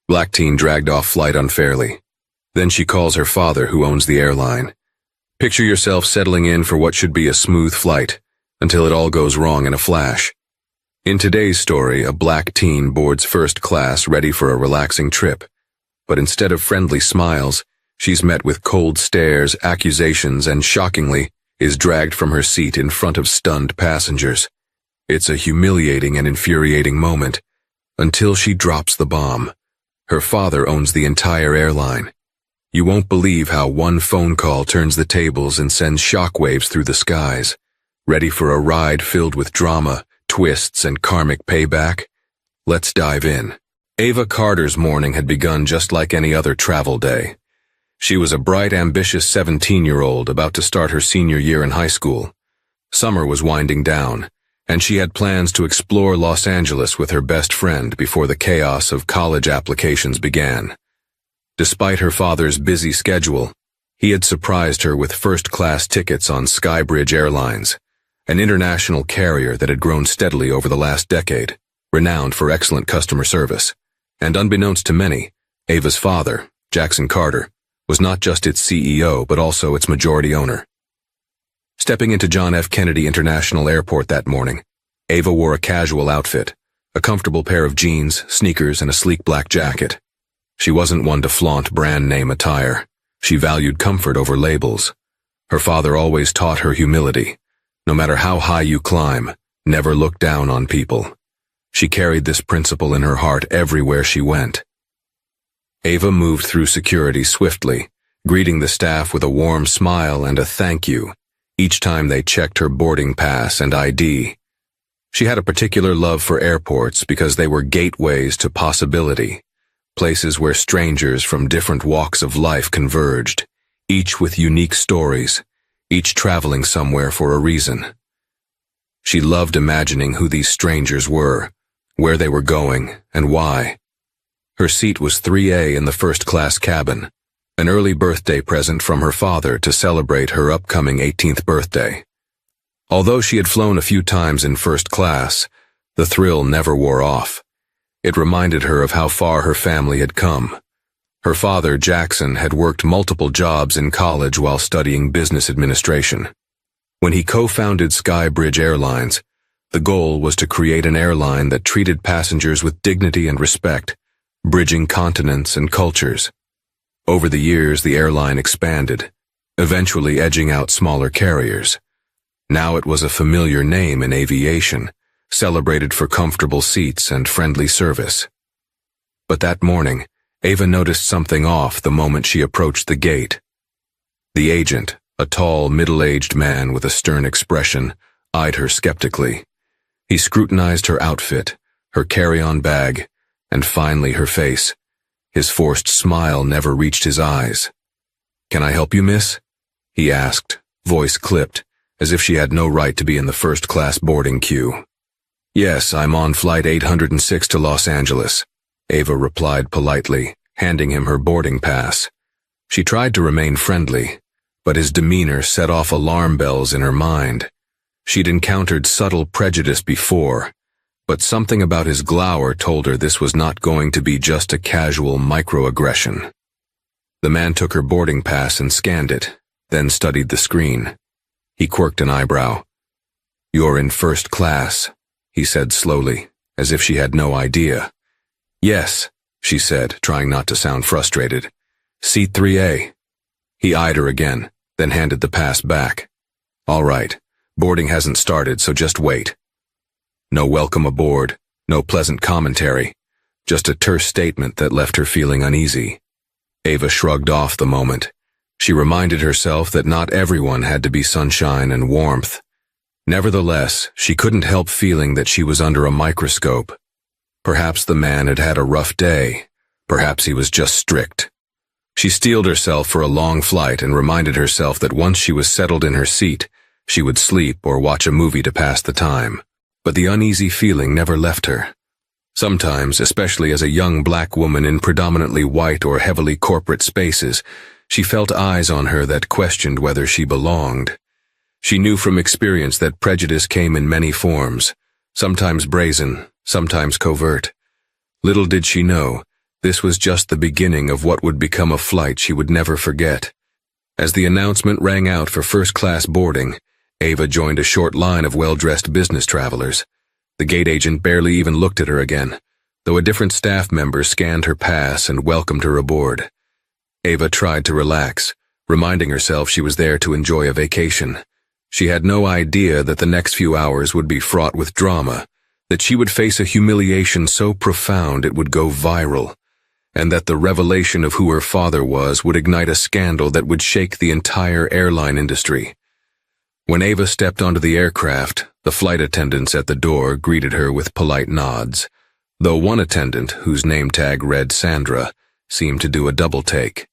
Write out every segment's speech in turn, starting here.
Black teen dragged off flight unfairly. Then she calls her father, who owns the airline. Picture yourself settling in for what should be a smooth flight, until it all goes wrong in a flash. In today's story, a black teen boards first class ready for a relaxing trip. But instead of friendly smiles, she's met with cold stares, accusations, and shockingly, is dragged from her seat in front of stunned passengers. It's a humiliating and infuriating moment, until she drops the bomb. Her father owns the entire airline. You won't believe how one phone call turns the tables and sends shockwaves through the skies. Ready for a ride filled with drama, twists, and karmic payback? Let's dive in. Ava Carter's morning had begun just like any other travel day. She was a bright, ambitious 17-year-old about to start her senior year in high school. Summer was winding down, and she had plans to explore Los Angeles with her best friend before the chaos of college applications began. Despite her father's busy schedule, he had surprised her with first-class tickets on Skybridge Airlines, an international carrier that had grown steadily over the last decade, renowned for excellent customer service. And unbeknownst to many, Ava's father, Jackson Carter, was not just its CEO but also its majority owner. Stepping into John F. Kennedy International Airport that morning, Ava wore a casual outfit, a comfortable pair of jeans, sneakers, and a sleek black jacket. She wasn't one to flaunt brand-name attire. She valued comfort over labels. Her father always taught her humility. No matter how high you climb, never look down on people. She carried this principle in her heart everywhere she went. Ava moved through security swiftly, greeting the staff with a warm smile and a thank you each time they checked her boarding pass and ID. She had a particular love for airports because they were gateways to possibility. Places where strangers from different walks of life converged, each with unique stories, each traveling somewhere for a reason. She loved imagining who these strangers were, where they were going, and why. Her seat was 3A in the first-class cabin, an early birthday present from her father to celebrate her upcoming 18th birthday. Although she had flown a few times in first class, the thrill never wore off. It reminded her of how far her family had come. Her father, Jackson, had worked multiple jobs in college while studying business administration. When he co-founded Skybridge Airlines, the goal was to create an airline that treated passengers with dignity and respect, bridging continents and cultures. Over the years, the airline expanded, eventually edging out smaller carriers. Now it was a familiar name in aviation, celebrated for comfortable seats and friendly service. But that morning, Ava noticed something off the moment she approached the gate. The agent, a tall, middle-aged man with a stern expression, eyed her skeptically. He scrutinized her outfit, her carry-on bag, and finally her face. His forced smile never reached his eyes. "Can I help you, miss?" he asked, voice clipped, as if she had no right to be in the first-class boarding queue. "Yes, I'm on flight 806 to Los Angeles," Ava replied politely, handing him her boarding pass. She tried to remain friendly, but his demeanor set off alarm bells in her mind. She'd encountered subtle prejudice before, but something about his glower told her this was not going to be just a casual microaggression. The man took her boarding pass and scanned it, then studied the screen. He quirked an eyebrow. "You're in first class," he said slowly, as if she had no idea. "Yes," she said, trying not to sound frustrated. "Seat 3A. He eyed her again, then handed the pass back. "All right, boarding hasn't started, so just wait." No welcome aboard, no pleasant commentary, just a terse statement that left her feeling uneasy. Ava shrugged off the moment. She reminded herself that not everyone had to be sunshine and warmth. Nevertheless, she couldn't help feeling that she was under a microscope. Perhaps the man had had a rough day. Perhaps he was just strict. She steeled herself for a long flight and reminded herself that once she was settled in her seat, she would sleep or watch a movie to pass the time. But the uneasy feeling never left her. Sometimes, especially as a young black woman in predominantly white or heavily corporate spaces, she felt eyes on her that questioned whether she belonged. She knew from experience that prejudice came in many forms, sometimes brazen, sometimes covert. Little did she know, This was just the beginning of what would become a flight she would never forget. As the announcement rang out for first-class boarding, Ava joined a short line of well-dressed business travelers. The gate agent barely even looked at her again, though a different staff member scanned her pass and welcomed her aboard. Ava tried to relax, reminding herself she was there to enjoy a vacation. She had no idea that the next few hours would be fraught with drama, that she would face a humiliation so profound it would go viral, and that the revelation of who her father was would ignite a scandal that would shake the entire airline industry. When Ava stepped onto the aircraft, the flight attendants at the door greeted her with polite nods, though one attendant, whose name tag read Sandra, seemed to do a double take.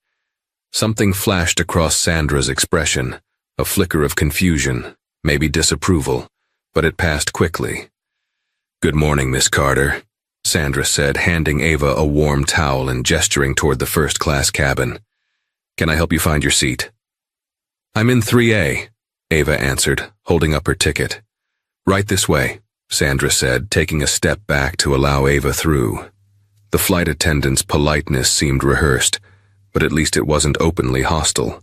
Something flashed across Sandra's expression, a flicker of confusion, maybe disapproval, but it passed quickly. "Good morning, Miss Carter," Sandra said, handing Ava a warm towel and gesturing toward the first-class cabin. "Can I help you find your seat?" "I'm in 3A," Ava answered, holding up her ticket. "Right this way," Sandra said, taking a step back to allow Ava through. The flight attendant's politeness seemed rehearsed, but at least it wasn't openly hostile.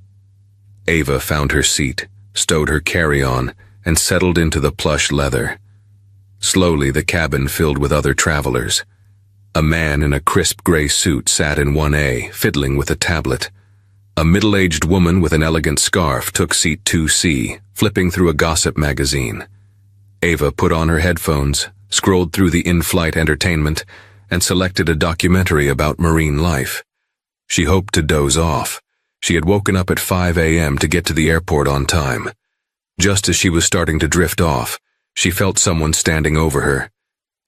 Ava found her seat, stowed her carry-on, and settled into the plush leather. Slowly, the cabin filled with other travelers. A man in a crisp gray suit sat in 1A, fiddling with a tablet. A middle-aged woman with an elegant scarf took seat 2C, flipping through a gossip magazine. Ava put on her headphones, scrolled through the in-flight entertainment, and selected a documentary about marine life. She hoped to doze off. She had woken up at 5 a.m. to get to the airport on time. Just as she was starting to drift off, she felt someone standing over her.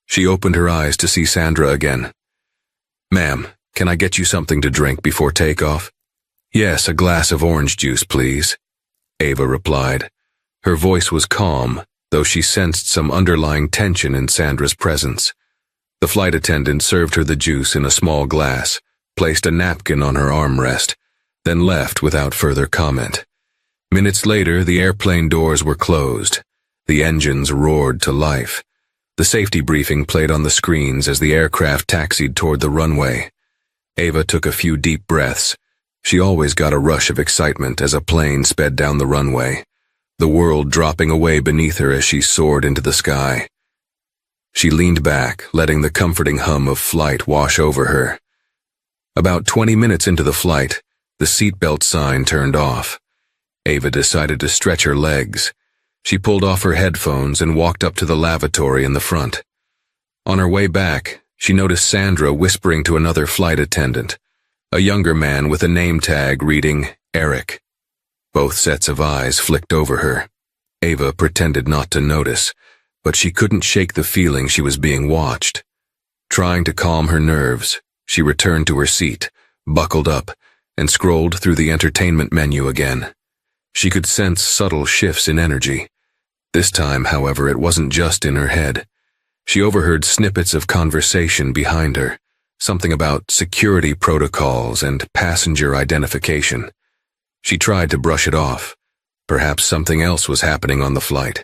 She opened her eyes to see Sandra again. "Ma'am, can I get you something to drink before takeoff?" "Yes, a glass of orange juice, please," Ava replied. Her voice was calm, though she sensed some underlying tension in Sandra's presence. The flight attendant served her the juice in a small glass, placed a napkin on her armrest, then left without further comment. Minutes later, the airplane doors were closed. The engines roared to life. The safety briefing played on the screens as the aircraft taxied toward the runway. Ava took a few deep breaths. She always got a rush of excitement as a plane sped down the runway, the world dropping away beneath her as she soared into the sky. She leaned back, letting the comforting hum of flight wash over her. About 20 minutes into the flight, the seatbelt sign turned off. Ava decided to stretch her legs. She pulled off her headphones and walked up to the lavatory in the front. On her way back, she noticed Sandra whispering to another flight attendant, a younger man with a name tag reading Eric. Both sets of eyes flicked over her. Ava pretended not to notice, but she couldn't shake the feeling she was being watched. Trying to calm her nerves, she returned to her seat, buckled up, and scrolled through the entertainment menu again. She could sense subtle shifts in energy. This time, however, it wasn't just in her head. She overheard snippets of conversation behind her, something about security protocols and passenger identification. She tried to brush it off. Perhaps something else was happening on the flight.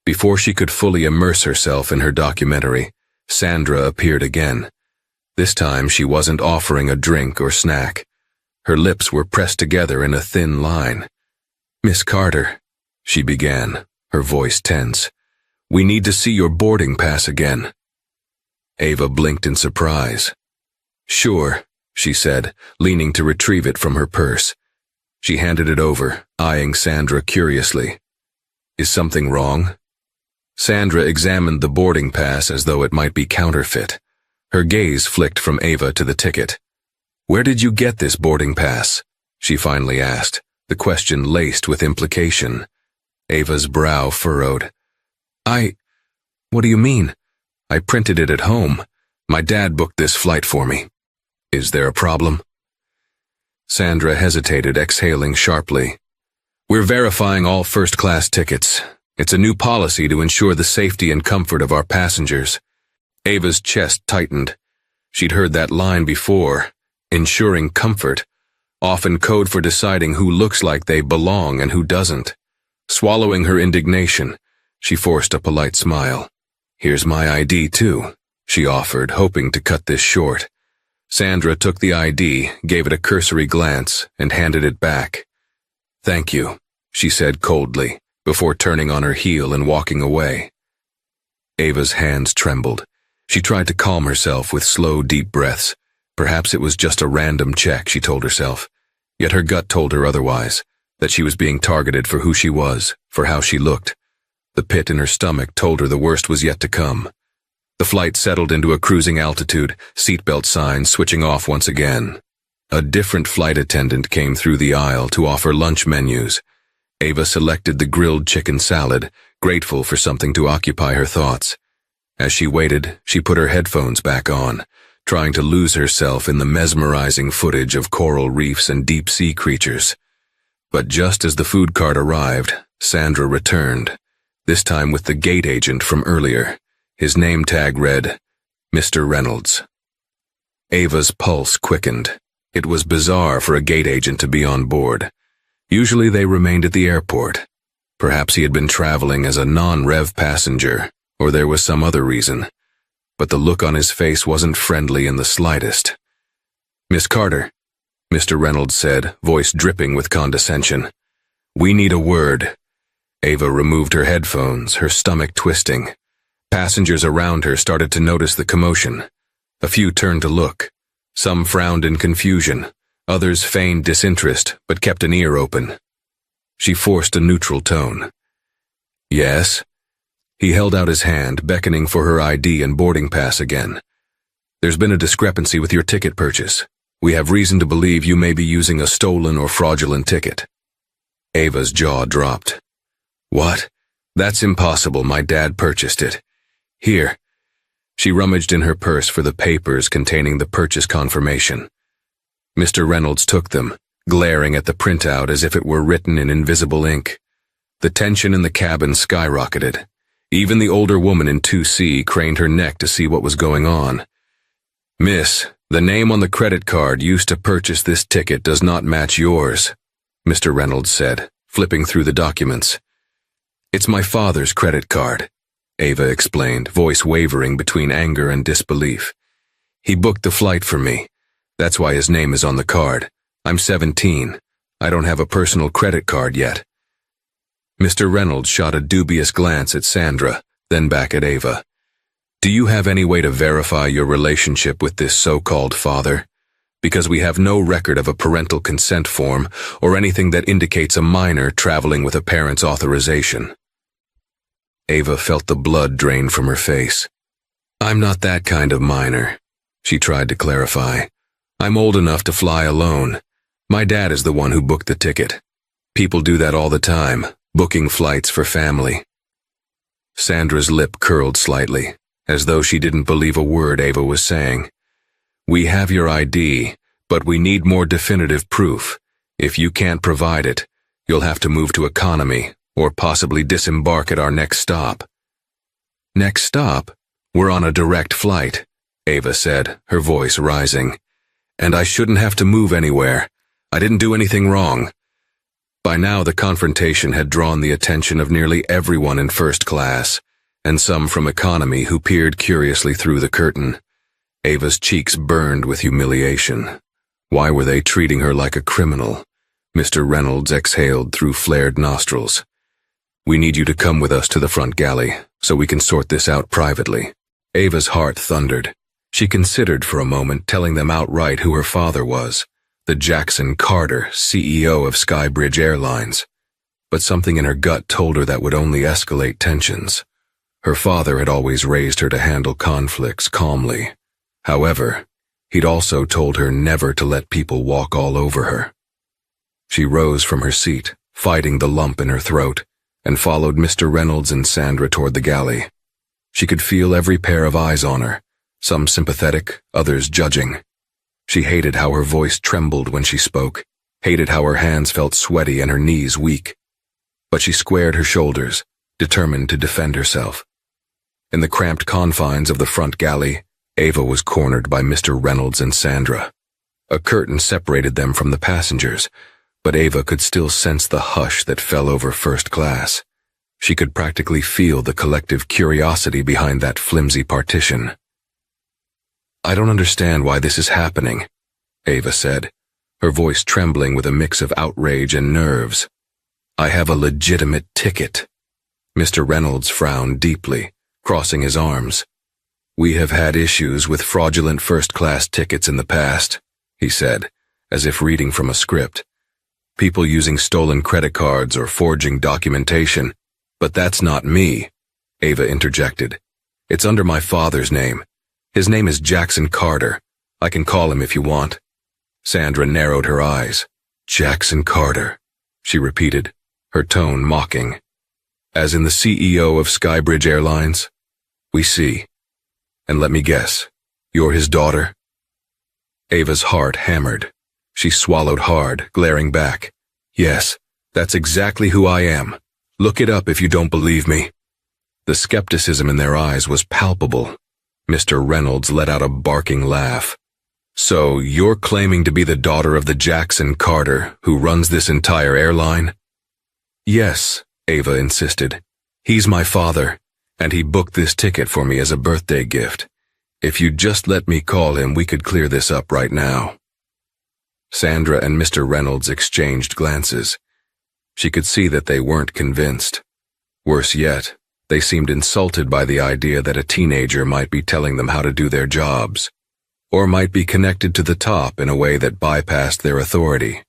Before she could fully immerse herself in her documentary, Sandra appeared again. This time she wasn't offering a drink or snack. Her lips were pressed together in a thin line. "Miss Carter," she began, her voice tense. "We need to see your boarding pass again." Ava blinked in surprise. "Sure," she said, leaning to retrieve it from her purse. She handed it over, eyeing Sandra curiously. "Is something wrong?" Sandra examined the boarding pass as though it might be counterfeit. Her gaze flicked from Ava to the ticket. "Where did you get this boarding pass?" she finally asked, the question laced with implication. Ava's brow furrowed. What do you mean? I printed it at home. My dad booked this flight for me. Is there a problem?" Sandra hesitated, exhaling sharply. "We're verifying all first-class tickets. It's a new policy to ensure the safety and comfort of our passengers." Ava's chest tightened. She'd heard that line before, ensuring comfort, often code for deciding who looks like they belong and who doesn't. Swallowing her indignation, she forced a polite smile. "Here's my ID too," she offered, hoping to cut this short. Sandra took the ID, gave it a cursory glance, and handed it back. "Thank you," she said coldly, before turning on her heel and walking away. Ava's hands trembled. She tried to calm herself with slow, deep breaths. Perhaps it was just a random check, she told herself. Yet her gut told her otherwise, that she was being targeted for who she was, for how she looked. The pit in her stomach told her the worst was yet to come. The flight settled into a cruising altitude, seatbelt signs switching off once again. A different flight attendant came through the aisle to offer lunch menus. Ava selected the grilled chicken salad, grateful for something to occupy her thoughts. As she waited, she put her headphones back on, trying to lose herself in the mesmerizing footage of coral reefs and deep-sea creatures. But just as the food cart arrived, Sandra returned, this time with the gate agent from earlier. His name tag read, Mr. Reynolds. Ava's pulse quickened. It was bizarre for a gate agent to be on board. Usually they remained at the airport. Perhaps he had been traveling as a non-rev passenger, or there was some other reason. But the look on his face wasn't friendly in the slightest. "Miss Carter," Mr. Reynolds said, voice dripping with condescension. "We need a word." Ava removed her headphones, her stomach twisting. Passengers around her started to notice the commotion. A few turned to look. Some frowned in confusion. Others feigned disinterest, but kept an ear open. She forced a neutral tone. "Yes?" He held out his hand, beckoning for her ID and boarding pass again. "There's been a discrepancy with your ticket purchase. We have reason to believe you may be using a stolen or fraudulent ticket." Ava's jaw dropped. "What? That's impossible. My dad purchased it. Here." She rummaged in her purse for the papers containing the purchase confirmation. Mr. Reynolds took them, glaring at the printout as if it were written in invisible ink. The tension in the cabin skyrocketed. Even the older woman in 2C craned her neck to see what was going on. "Miss, the name on the credit card used to purchase this ticket does not match yours," Mr. Reynolds said, flipping through the documents. "It's my father's credit card," Ava explained, voice wavering between anger and disbelief. "He booked the flight for me. That's why his name is on the card. I'm 17. I don't have a personal credit card yet." Mr. Reynolds shot a dubious glance at Sandra, then back at Ava. "Do you have any way to verify your relationship with this so-called father? Because we have no record of a parental consent form or anything that indicates a minor traveling with a parent's authorization." Ava felt the blood drain from her face. "I'm not that kind of minor," she tried to clarify. "I'm old enough to fly alone. My dad is the one who booked the ticket. People do that all the time, booking flights for family." Sandra's lip curled slightly, as though she didn't believe a word Ava was saying. "We have your ID, but we need more definitive proof. If you can't provide it, you'll have to move to economy, or possibly disembark at our next stop." "Next stop? We're on a direct flight," Ava said, her voice rising. "And I shouldn't have to move anywhere. I didn't do anything wrong." By now the confrontation had drawn the attention of nearly everyone in first class, and some from economy who peered curiously through the curtain. Ava's cheeks burned with humiliation. Why were they treating her like a criminal? Mr. Reynolds exhaled through flared nostrils. "We need you to come with us to the front galley, so we can sort this out privately." Ava's heart thundered. She considered for a moment telling them outright who her father was, the Jackson Carter, CEO of Skybridge Airlines. But something in her gut told her that would only escalate tensions. Her father had always raised her to handle conflicts calmly. However, he'd also told her never to let people walk all over her. She rose from her seat, fighting the lump in her throat, and followed Mr. Reynolds and Sandra toward the galley. She could feel every pair of eyes on her, some sympathetic, others judging. She hated how her voice trembled when she spoke, hated how her hands felt sweaty and her knees weak. But she squared her shoulders, determined to defend herself. In the cramped confines of the front galley, Ava was cornered by Mr. Reynolds and Sandra. A curtain separated them from the passengers, but Ava could still sense the hush that fell over first class. She could practically feel the collective curiosity behind that flimsy partition. I don't understand why this is happening, Ava said, her voice trembling with a mix of outrage and nerves. I have a legitimate ticket. Mr. Reynolds frowned deeply, crossing his arms. We have had issues with fraudulent first-class tickets in the past, he said, as if reading from a script. People using stolen credit cards or forging documentation. But that's not me, Ava interjected. It's under my father's name. His name is Jackson Carter. I can call him if you want. Sandra narrowed her eyes. Jackson Carter, she repeated, her tone mocking. As in the CEO of Skybridge Airlines? We see. And let me guess, you're his daughter? Ava's heart hammered. She swallowed hard, glaring back. Yes, that's exactly who I am. Look it up if you don't believe me. The skepticism in their eyes was palpable. Mr. Reynolds let out a barking laugh. So, you're claiming to be the daughter of the Jackson Carter who runs this entire airline? Yes, Ava insisted. He's my father, and he booked this ticket for me as a birthday gift. If you'd just let me call him, we could clear this up right now. Sandra and Mr. Reynolds exchanged glances. She could see that they weren't convinced. Worse yet, they seemed insulted by the idea that a teenager might be telling them how to do their jobs, or might be connected to the top in a way that bypassed their authority.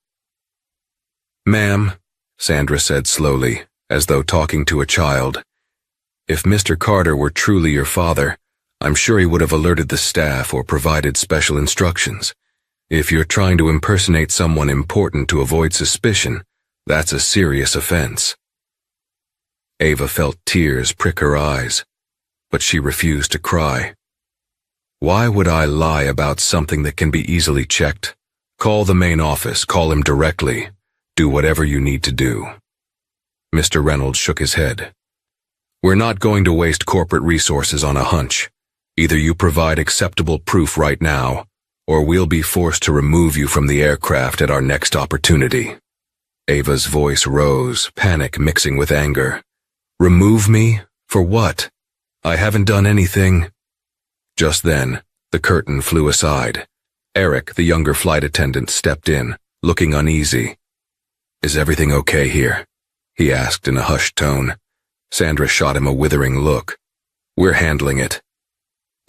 Ma'am, Sandra said slowly, as though talking to a child, if Mr. Carter were truly your father, I'm sure he would have alerted the staff or provided special instructions. If you're trying to impersonate someone important to avoid suspicion, that's a serious offense. Ava felt tears prick her eyes, but she refused to cry. Why would I lie about something that can be easily checked? Call the main office, call him directly. Do whatever you need to do. Mr. Reynolds shook his head. We're not going to waste corporate resources on a hunch. Either you provide acceptable proof right now, or we'll be forced to remove you from the aircraft at our next opportunity. Ava's voice rose, panic mixing with anger. Remove me? For what? I haven't done anything. Just then, the curtain flew aside. Eric, the younger flight attendant, stepped in, looking uneasy. Is everything okay here? He asked in a hushed tone. Sandra shot him a withering look. We're handling it.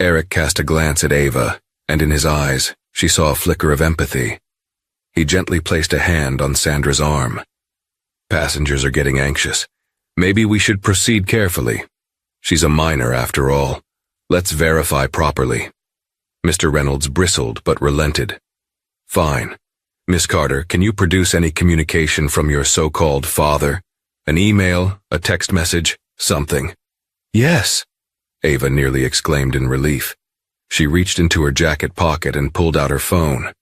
Eric cast a glance at Ava, and in his eyes, she saw a flicker of empathy. He gently placed a hand on Sandra's arm. Passengers are getting anxious. Maybe we should proceed carefully. She's a minor after all. Let's verify properly. Mr. Reynolds bristled but relented. Fine. Miss Carter, can you produce any communication from your so-called father? An email, a text message, something? Yes, Ava nearly exclaimed in relief. She reached into her jacket pocket and pulled out her phone.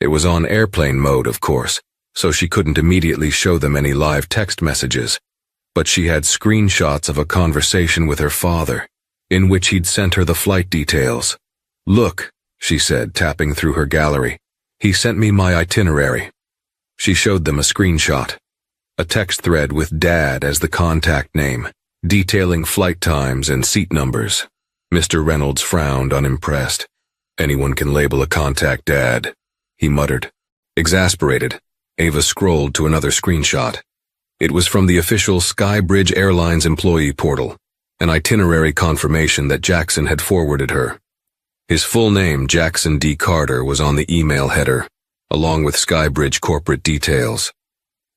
It was on airplane mode, of course, so she couldn't immediately show them any live text messages. But she had screenshots of a conversation with her father, in which he'd sent her the flight details. Look, she said, tapping through her gallery. He sent me my itinerary. She showed them a screenshot. A text thread with Dad as the contact name, detailing flight times and seat numbers. Mr. Reynolds frowned, unimpressed. Anyone can label a contact Dad, he muttered. Exasperated, Ava scrolled to another screenshot. It was from the official Skybridge Airlines employee portal, an itinerary confirmation that Jackson had forwarded her. His full name, Jackson D. Carter, was on the email header, along with Skybridge corporate details.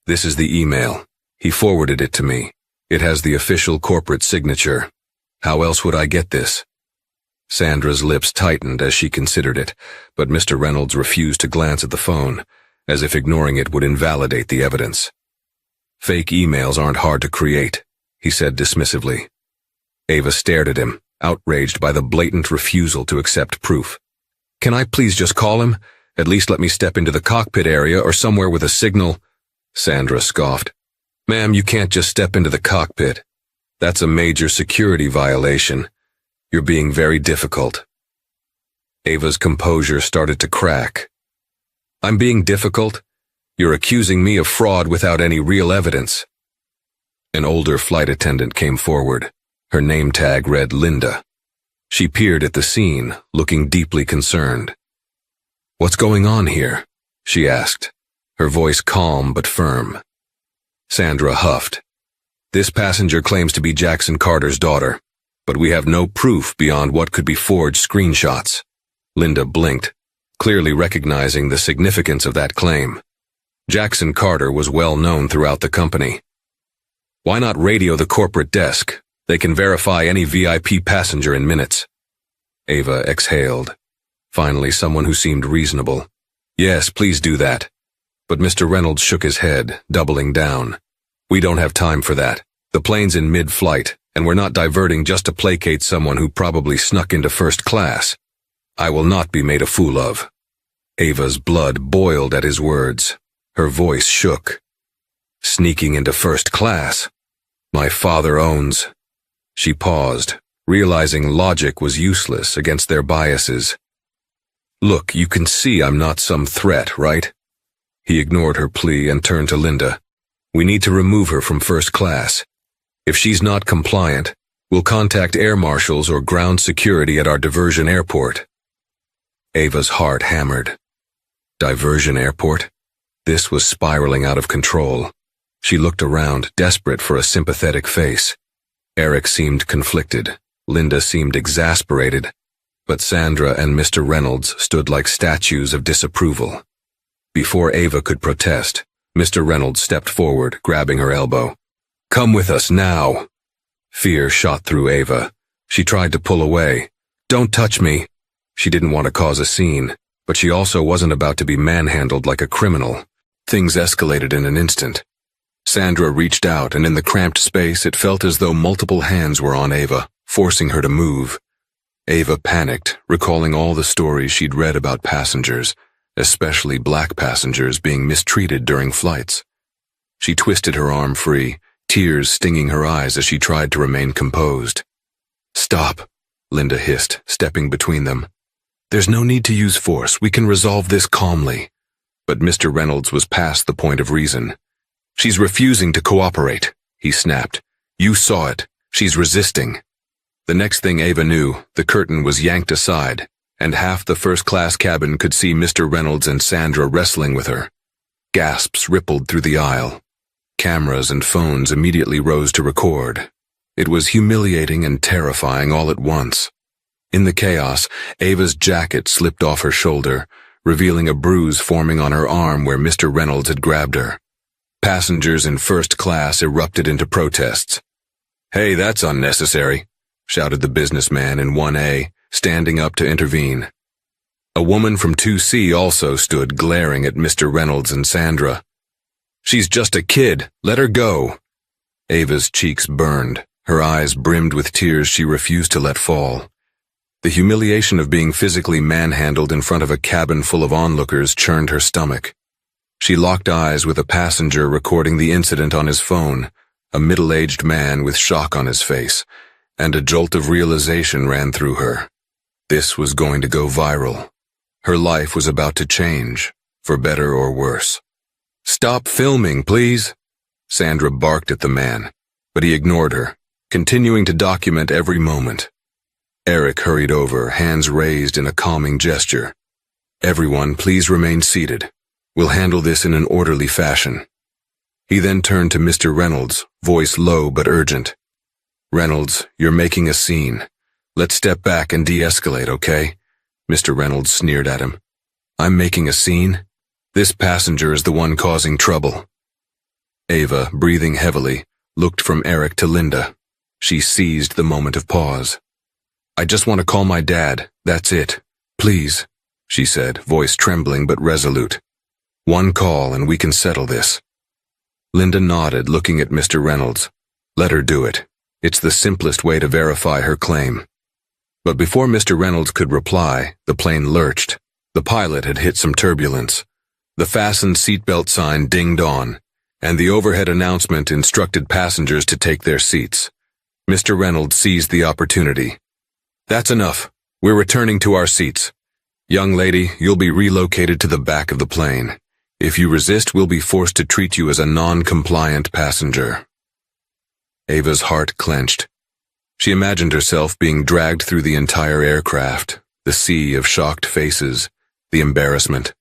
This is the email. He forwarded it to me. It has the official corporate signature. How else would I get this? Sandra's lips tightened as she considered it, but Mr. Reynolds refused to glance at the phone, as if ignoring it would invalidate the evidence. Fake emails aren't hard to create, he said dismissively. Ava stared at him, outraged by the blatant refusal to accept proof. Can I please just call him? At least let me step into the cockpit area or somewhere with a signal. Sandra scoffed. Ma'am, you can't just step into the cockpit. That's a major security violation. You're being very difficult. Ava's composure started to crack. I'm being difficult? You're accusing me of fraud without any real evidence. An older flight attendant came forward. Her name tag read Linda. She peered at the scene, looking deeply concerned. "What's going on here?" she asked, her voice calm but firm. Sandra huffed. "This passenger claims to be Jackson Carter's daughter, but we have no proof beyond what could be forged screenshots." Linda blinked, clearly recognizing the significance of that claim. Jackson Carter was well known throughout the company. "Why not radio the corporate desk? They can verify any VIP passenger in minutes." Ava exhaled. Finally, someone who seemed reasonable. "Yes, please do that." But Mr. Reynolds shook his head, doubling down. "We don't have time for that. The plane's in mid-flight, and we're not diverting just to placate someone who probably snuck into first class. I will not be made a fool of." Ava's blood boiled at his words. Her voice shook. "Sneaking into first class? My father owns—" She paused, realizing logic was useless against their biases. "Look, you can see I'm not some threat, right?" He ignored her plea and turned to Linda. "We need to remove her from first class. If she's not compliant, we'll contact air marshals or ground security at our diversion airport." Ava's heart hammered. Diversion airport? This was spiraling out of control. She looked around, desperate for a sympathetic face. Eric seemed conflicted. Linda seemed exasperated. But Sandra and Mr. Reynolds stood like statues of disapproval. Before Ava could protest, Mr. Reynolds stepped forward, grabbing her elbow. "Come with us now." Fear shot through Ava. She tried to pull away. "Don't touch me." She didn't want to cause a scene, but she also wasn't about to be manhandled like a criminal. Things escalated in an instant. Sandra reached out, and in the cramped space it felt as though multiple hands were on Ava, forcing her to move. Ava panicked, recalling all the stories she'd read about passengers, especially black passengers being mistreated during flights. She twisted her arm free, tears stinging her eyes as she tried to remain composed. "Stop," Linda hissed, stepping between them. "There's no need to use force. We can resolve this calmly." But Mr. Reynolds was past the point of reason. "She's refusing to cooperate," he snapped. "You saw it. She's resisting." The next thing Ava knew, the curtain was yanked aside, and half the first-class cabin could see Mr. Reynolds and Sandra wrestling with her. Gasps rippled through the aisle. Cameras and phones immediately rose to record. It was humiliating and terrifying all at once. In the chaos, Ava's jacket slipped off her shoulder, revealing a bruise forming on her arm where Mr. Reynolds had grabbed her. Passengers in first class erupted into protests. "Hey, that's unnecessary," shouted the businessman in 1A, standing up to intervene. A woman from 2C also stood glaring at Mr. Reynolds and Sandra. "She's just a kid. Let her go." Ava's cheeks burned. Her eyes brimmed with tears she refused to let fall. The humiliation of being physically manhandled in front of a cabin full of onlookers churned her stomach. She locked eyes with a passenger recording the incident on his phone, a middle-aged man with shock on his face, and a jolt of realization ran through her. This was going to go viral. Her life was about to change, for better or worse. "Stop filming, please," Sandra barked at the man, but he ignored her, continuing to document every moment. Eric hurried over, hands raised in a calming gesture. "Everyone, please remain seated. We'll handle this in an orderly fashion." He then turned to Mr. Reynolds, voice low but urgent. "Reynolds, you're making a scene. Let's step back and de-escalate, okay?" Mr. Reynolds sneered at him. "I'm making a scene? This passenger is the one causing trouble." Ava, breathing heavily, looked from Eric to Linda. She seized the moment of pause. "I just want to call my dad, that's it. Please," she said, voice trembling but resolute. "One call and we can settle this." Linda nodded, looking at Mr. Reynolds. Let her do it. It's the simplest way to verify her claim. But before Mr. Reynolds could reply, the plane lurched. The pilot had hit some turbulence. The fastened seatbelt sign dinged on, and the overhead announcement instructed passengers to take their seats. Mr. Reynolds seized the opportunity. "That's enough. We're returning to our seats. Young lady, you'll be relocated to the back of the plane. If you resist, we'll be forced to treat you as a non-compliant passenger." Ava's heart clenched. She imagined herself being dragged through the entire aircraft, the sea of shocked faces, the embarrassment.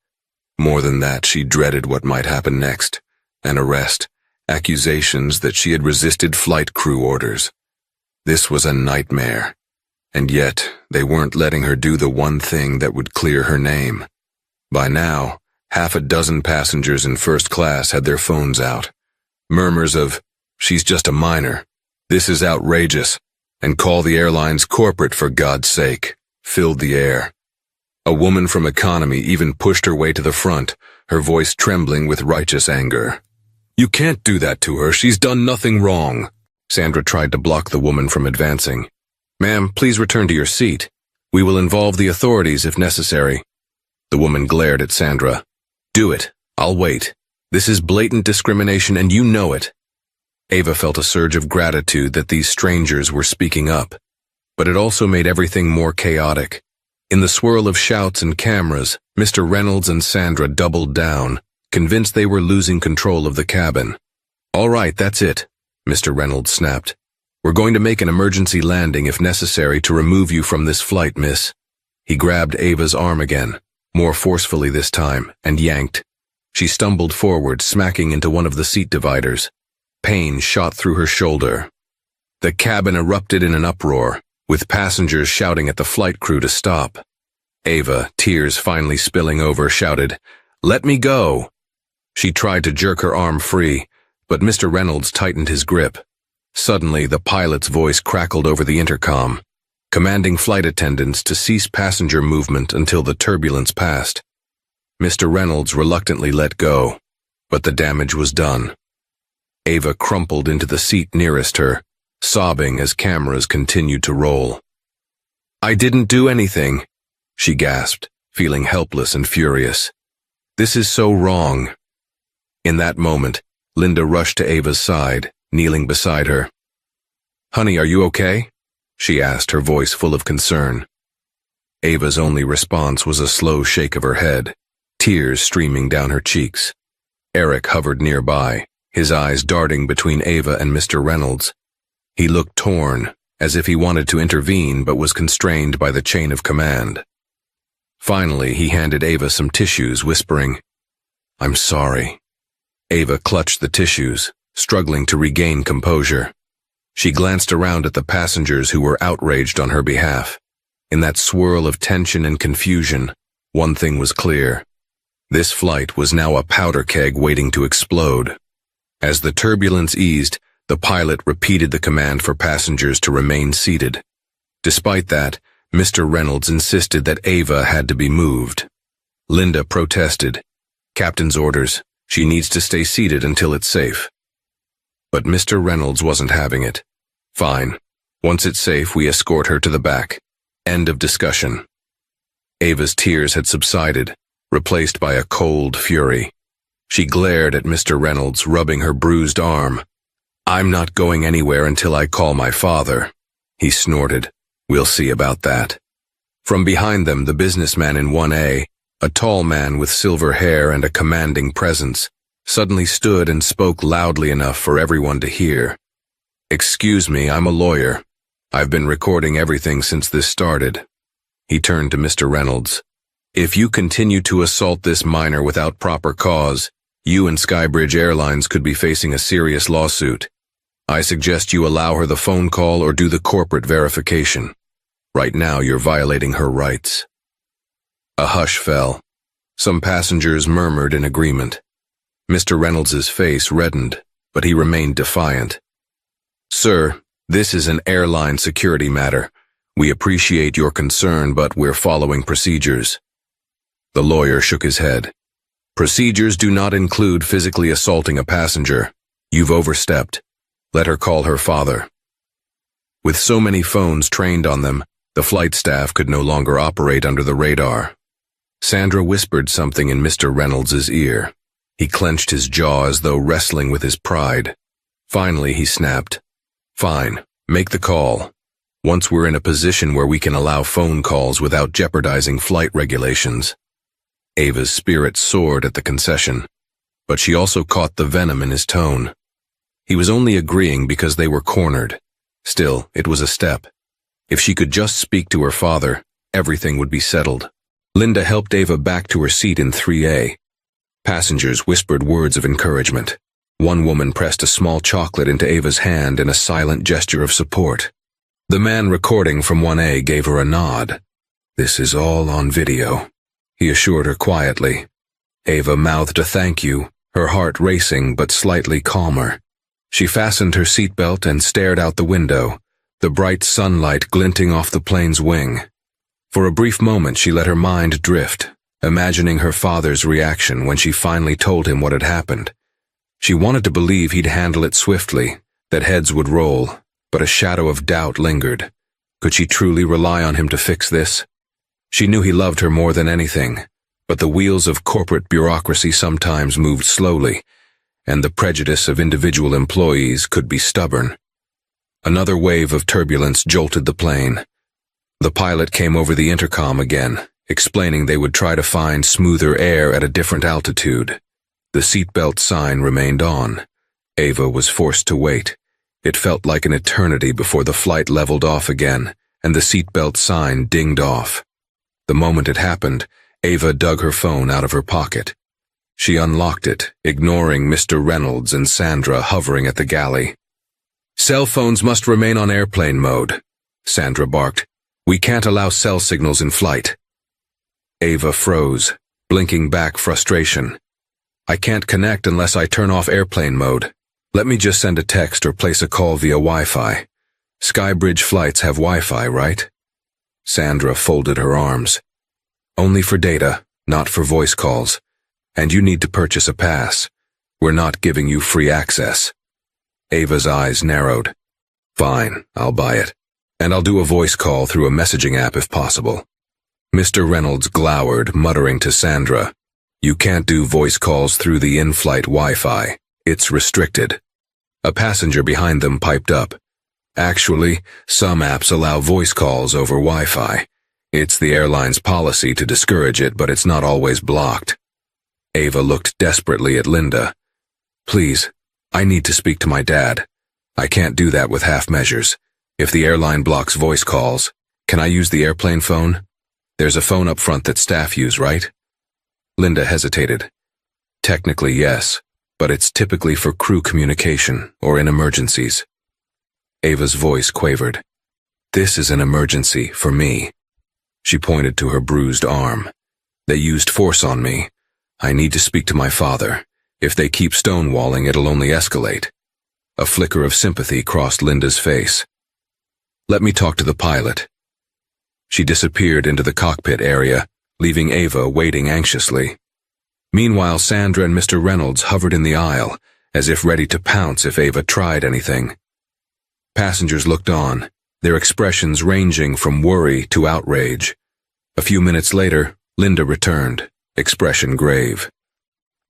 More than that, she dreaded what might happen next. An arrest, accusations that she had resisted flight crew orders. This was a nightmare. And yet, they weren't letting her do the one thing that would clear her name. By now, half a dozen passengers in first class had their phones out. Murmurs of, "She's just a minor. This is outrageous. And call the airline's corporate for God's sake," filled the air. A woman from economy even pushed her way to the front, her voice trembling with righteous anger. "You can't do that to her. She's done nothing wrong." Sandra tried to block the woman from advancing. "Ma'am, please return to your seat. We will involve the authorities if necessary." The woman glared at Sandra. "Do it. I'll wait. This is blatant discrimination and you know it." Ava felt a surge of gratitude that these strangers were speaking up. But it also made everything more chaotic. In the swirl of shouts and cameras, Mr. Reynolds and Sandra doubled down, convinced they were losing control of the cabin. "All right, that's it," Mr. Reynolds snapped. "We're going to make an emergency landing if necessary to remove you from this flight, miss." He grabbed Ava's arm again, more forcefully this time, and yanked. She stumbled forward, smacking into one of the seat dividers. Pain shot through her shoulder. The cabin erupted in an uproar, with passengers shouting at the flight crew to stop. Ava, tears finally spilling over, shouted, "Let me go!" She tried to jerk her arm free, but Mr. Reynolds tightened his grip. Suddenly, the pilot's voice crackled over the intercom, commanding flight attendants to cease passenger movement until the turbulence passed. Mr. Reynolds reluctantly let go, but the damage was done. Ava crumpled into the seat nearest her, sobbing as cameras continued to roll. "I didn't do anything," she gasped, feeling helpless and furious. "This is so wrong." In that moment, Linda rushed to Ava's side, kneeling beside her. "Honey, are you okay?" she asked, her voice full of concern. Ava's only response was a slow shake of her head, tears streaming down her cheeks. Eric hovered nearby, his eyes darting between Ava and Mr. Reynolds. He looked torn, as if he wanted to intervene but was constrained by the chain of command. Finally, he handed Ava some tissues, whispering, "I'm sorry." Ava clutched the tissues, struggling to regain composure. She glanced around at the passengers who were outraged on her behalf. In that swirl of tension and confusion, one thing was clear. This flight was now a powder keg waiting to explode. As the turbulence eased, the pilot repeated the command for passengers to remain seated. Despite that, Mr. Reynolds insisted that Ava had to be moved. Linda protested. "Captain's orders. She needs to stay seated until it's safe." But Mr. Reynolds wasn't having it. "Fine. Once it's safe, we escort her to the back. End of discussion." Ava's tears had subsided, replaced by a cold fury. She glared at Mr. Reynolds, rubbing her bruised arm. "I'm not going anywhere until I call my father," he snorted. "We'll see about that." From behind them, the businessman in 1A, a tall man with silver hair and a commanding presence, suddenly stood and spoke loudly enough for everyone to hear. "Excuse me, I'm a lawyer. I've been recording everything since this started." He turned to Mr. Reynolds. "If you continue to assault this minor without proper cause, you and Skybridge Airlines could be facing a serious lawsuit. I suggest you allow her the phone call or do the corporate verification. Right now, you're violating her rights." A hush fell. Some passengers murmured in agreement. Mr. Reynolds's face reddened, but he remained defiant. "Sir, this is an airline security matter. We appreciate your concern, but we're following procedures." The lawyer shook his head. "Procedures do not include physically assaulting a passenger. You've overstepped. Let her call her father." With so many phones trained on them, the flight staff could no longer operate under the radar. Sandra whispered something in Mr. Reynolds's ear. He clenched his jaw as though wrestling with his pride. Finally, he snapped, "Fine, make the call. Once we're in a position where we can allow phone calls without jeopardizing flight regulations." Ava's spirit soared at the concession, but she also caught the venom in his tone. He was only agreeing because they were cornered. Still, it was a step. If she could just speak to her father, everything would be settled. Linda helped Ava back to her seat in 3A. Passengers whispered words of encouragement. One woman pressed a small chocolate into Ava's hand in a silent gesture of support. The man recording from 1A gave her a nod. "This is all on video," he assured her quietly. Ava mouthed a thank you, her heart racing but slightly calmer. She fastened her seatbelt and stared out the window, the bright sunlight glinting off the plane's wing. For a brief moment she let her mind drift, imagining her father's reaction when she finally told him what had happened. She wanted to believe he'd handle it swiftly, that heads would roll, but a shadow of doubt lingered. Could she truly rely on him to fix this? She knew he loved her more than anything, but the wheels of corporate bureaucracy sometimes moved slowly, and the prejudice of individual employees could be stubborn. Another wave of turbulence jolted the plane. The pilot came over the intercom again, explaining they would try to find smoother air at a different altitude. The seatbelt sign remained on. Ava was forced to wait. It felt like an eternity before the flight leveled off again, and the seatbelt sign dinged off. The moment it happened, Ava dug her phone out of her pocket. She unlocked it, ignoring Mr. Reynolds and Sandra hovering at the galley. "Cell phones must remain on airplane mode," Sandra barked. "We can't allow cell signals in flight." Ava froze, blinking back frustration. "I can't connect unless I turn off airplane mode. Let me just send a text or place a call via Wi-Fi. Skybridge flights have Wi-Fi, right?" Sandra folded her arms. "Only for data, not for voice calls. And you need to purchase a pass. We're not giving you free access." Ava's eyes narrowed. "Fine, I'll buy it. And I'll do a voice call through a messaging app if possible." Mr. Reynolds glowered, muttering to Sandra, "You can't do voice calls through the in-flight Wi-Fi. It's restricted." A passenger behind them piped up. "Actually, some apps allow voice calls over Wi-Fi. It's the airline's policy to discourage it, but it's not always blocked." Ava looked desperately at Linda. "Please, I need to speak to my dad. I can't do that with half measures. If the airline blocks voice calls, can I use the airplane phone? There's a phone up front that staff use, right?" Linda hesitated. "Technically, yes, but it's typically for crew communication or in emergencies." Ava's voice quavered. "This is an emergency for me." She pointed to her bruised arm. "They used force on me. I need to speak to my father. If they keep stonewalling, it'll only escalate." A flicker of sympathy crossed Linda's face. "Let me talk to the pilot." She disappeared into the cockpit area, leaving Ava waiting anxiously. Meanwhile, Sandra and Mr. Reynolds hovered in the aisle, as if ready to pounce if Ava tried anything. Passengers looked on, their expressions ranging from worry to outrage. A few minutes later, Linda returned, expression grave.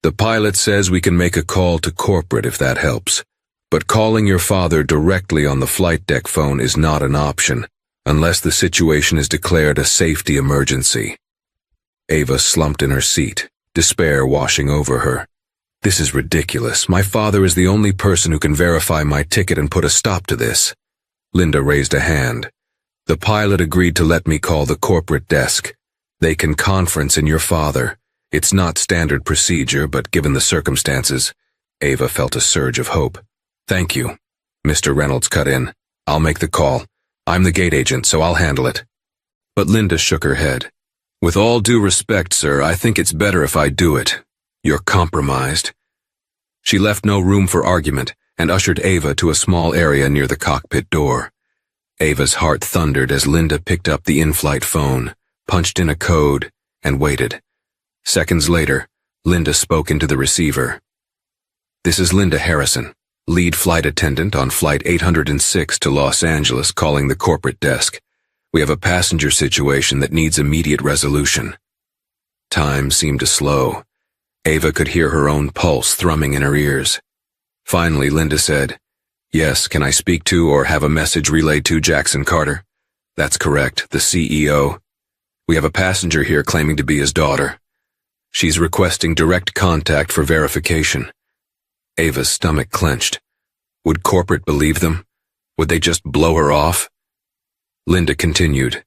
"The pilot says we can make a call to corporate if that helps, but calling your father directly on the flight deck phone is not an option, unless the situation is declared a safety emergency." Ava slumped in her seat, despair washing over her. "This is ridiculous. My father is the only person who can verify my ticket and put a stop to this." Linda raised a hand. "The pilot agreed to let me call the corporate desk. They can conference in your father. It's not standard procedure, but given the circumstances," Ava felt a surge of hope. "Thank you," Mr. Reynolds cut in. "I'll make the call. I'm the gate agent, so I'll handle it." But Linda shook her head. "With all due respect, sir, I think it's better if I do it. You're compromised." She left no room for argument and ushered Ava to a small area near the cockpit door. Ava's heart thundered as Linda picked up the in-flight phone, punched in a code, and waited. Seconds later, Linda spoke into the receiver. "This is Linda Harrison, lead flight attendant on Flight 806 to Los Angeles, calling the corporate desk. We have a passenger situation that needs immediate resolution." Time seemed to slow. Ava could hear her own pulse thrumming in her ears. Finally, Linda said, "Yes, can I speak to or have a message relayed to Jackson Carter?" "That's correct, the CEO. We have a passenger here claiming to be his daughter. She's requesting direct contact for verification." Ava's stomach clenched. Would corporate believe them? Would they just blow her off? Linda continued.